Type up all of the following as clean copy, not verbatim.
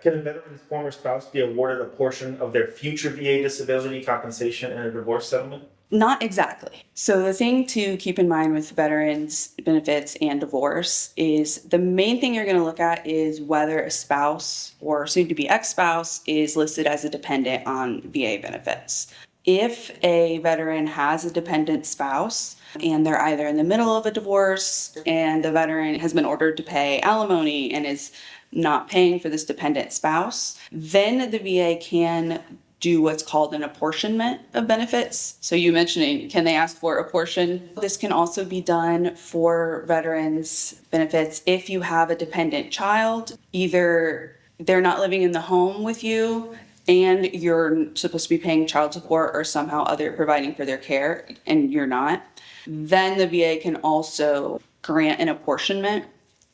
Can a veteran's former spouse be awarded a portion of their future VA disability compensation in a divorce settlement? Not exactly. So the thing to keep in mind with veterans benefits and divorce is the main thing you're going to look at is whether a spouse or soon to be ex-spouse is listed as a dependent on VA benefits. If a veteran has a dependent spouse and they're either in the middle of a divorce and the veteran has been ordered to pay alimony and is not paying for this dependent spouse, then the VA can do what's called an apportionment of benefits. So you mentioning, can they ask for a portion? This can also be done for veterans benefits if you have a dependent child. Either they're not living in the home with you and you're supposed to be paying child support or somehow other providing for their care and you're not. Then the VA can also grant an apportionment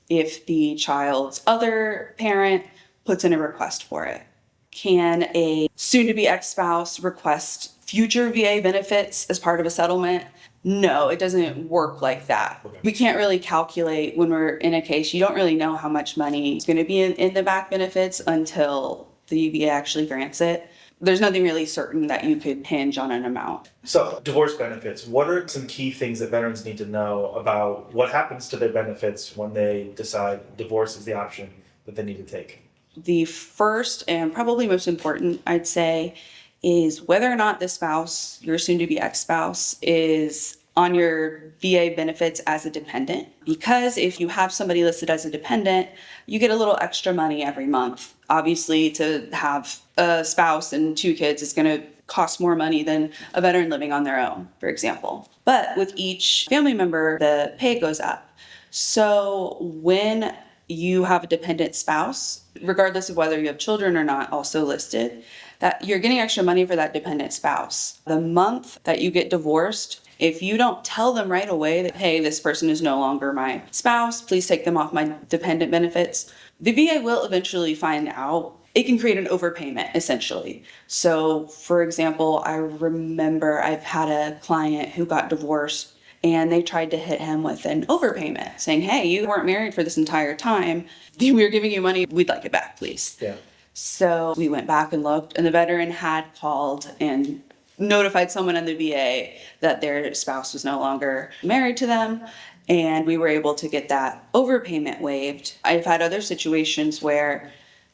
if the child's other parent puts in a request for it. Can a soon-to-be ex-spouse request future VA benefits as part of a settlement? No, it doesn't work like that. Okay. We can't really calculate when we're in a case. You don't really know how much money is going to be in the back benefits until the VA actually grants it. There's nothing really certain that you could hinge on an amount. So, divorce benefits. What are some key things that veterans need to know about what happens to their benefits when they decide divorce is the option that they need to take? The first and probably most important, I'd say, is whether or not the spouse, your soon-to-be ex-spouse, is on your VA benefits as a dependent. Because if you have somebody listed as a dependent, you get a little extra money every month. Obviously, to have a spouse and 2 kids is going to cost more money than a veteran living on their own, for example. But with each family member, the pay goes up. So when you have a dependent spouse, regardless of whether you have children or not also listed, that you're getting extra money for that dependent spouse. The month that you get divorced, if you don't tell them right away that, hey, this person is no longer my spouse, please take them off my dependent benefits, the VA will eventually find out. It can create an overpayment, essentially. So, for example, I remember I've had a client who got divorced and they tried to hit him with an overpayment, saying, hey, you weren't married for this entire time. We were giving you money. We'd like it back, please. Yeah. So we went back and looked, and the veteran had called and notified someone in the VA that their spouse was no longer married to them. And we were able to get that overpayment waived. I've had other situations where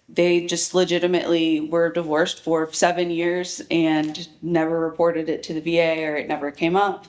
they just legitimately were divorced for 7 years and never reported it to the VA or it never came up.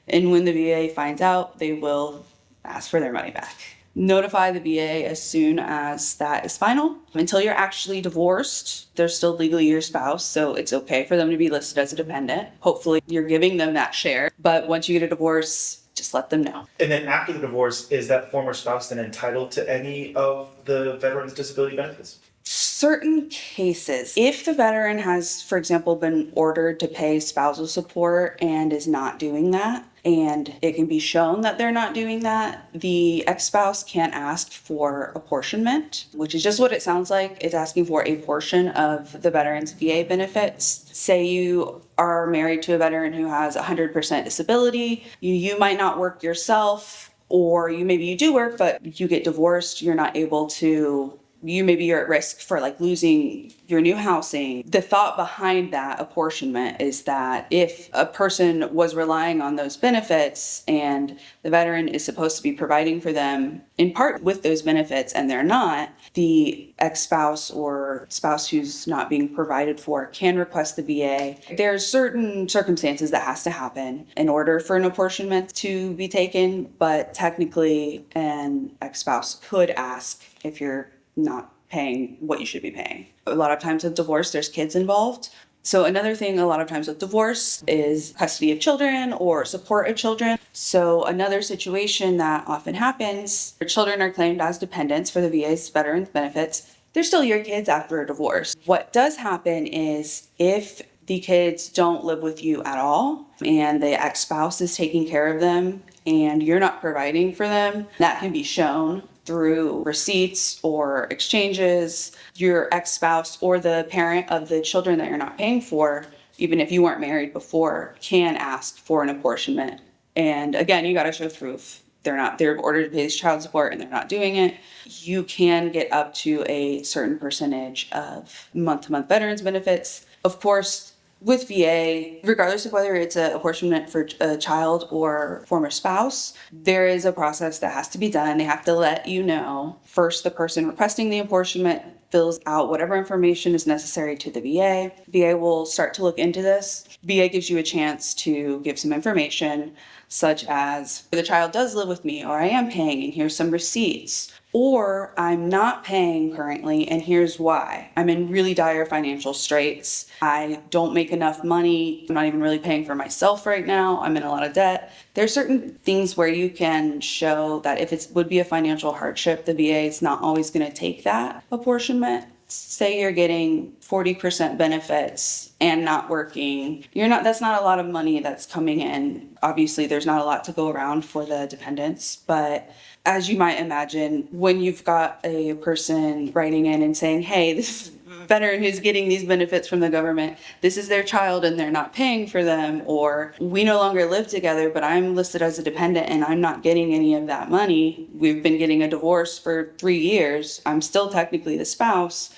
And when the VA finds out, they will ask for their money back. Notify the VA as soon as that is final. Until you're actually divorced, they're still legally your spouse, so it's okay for them to be listed as a dependent. Hopefully, you're giving them that share. But once you get a divorce, just let them know. And then after the divorce, is that former spouse then entitled to any of the veteran's disability benefits? Certain cases, if the veteran has, for example, been ordered to pay spousal support and is not doing that, and it can be shown that they're not doing that, the ex-spouse can ask for apportionment, which is just what it sounds like. It's asking for a portion of the veteran's VA benefits. Say you are married to a veteran who has 100% disability, you might not work yourself, or maybe you do work, but you get divorced, you're not able to, you're at risk for like losing your new housing. The thought behind that apportionment is that if a person was relying on those benefits and the veteran is supposed to be providing for them in part with those benefits and they're not, the ex-spouse or spouse who's not being provided for can request the VA. There's certain circumstances that has to happen in order for an apportionment to be taken, but technically an ex-spouse could ask if you're not paying what you should be paying. A lot of times with divorce, there's kids involved. So another thing a lot of times with divorce is custody of children or support of children. So another situation that often happens, your children are claimed as dependents for the VA's veterans benefits. They're still your kids after a divorce. What does happen is if the kids don't live with you at all and the ex-spouse is taking care of them and you're not providing for them, that can be shown through receipts or exchanges. Your ex-spouse or the parent of the children that you're not paying for, even if you weren't married before, can ask for an apportionment. And again, you got to show proof they're ordered to pay this child support and they're not doing it, you can get up to a certain percentage of month-to-month veterans benefits. Of course, with VA, regardless of whether it's an apportionment for a child or former spouse, there is a process that has to be done. They have to let you know. First, the person requesting the apportionment fills out whatever information is necessary to the VA. VA will start to look into this. VA gives you a chance to give some information, such as the child does live with me, or I am paying, and here's some receipts. Or I'm not paying currently, and here's why. I'm in really dire financial straits. I don't make enough money. I'm not even really paying for myself right now. I'm in a lot of debt. There are certain things where you can show that if it would be a financial hardship, the VA is not always going to take that apportionment. Say you're getting 40% benefits and not working. That's not a lot of money that's coming in. Obviously, there's not a lot to go around for the dependents, but as you might imagine, when you've got a person writing in and saying, hey, this veteran who's getting these benefits from the government, this is their child and they're not paying for them, or we no longer live together, but I'm listed as a dependent and I'm not getting any of that money. We've been getting a divorce for 3 years. I'm still technically the spouse.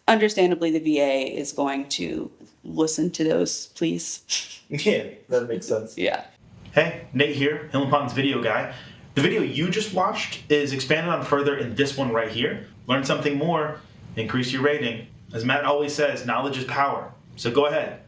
Understandably, the VA is going to listen to those pleas. Yeah, that makes sense. Yeah. Hey, Nate here, Hill and Ponton's video guy. The video you just watched is expanded on further in this one right here. Learn something more, increase your rating. As Matt always says, knowledge is power. So go ahead,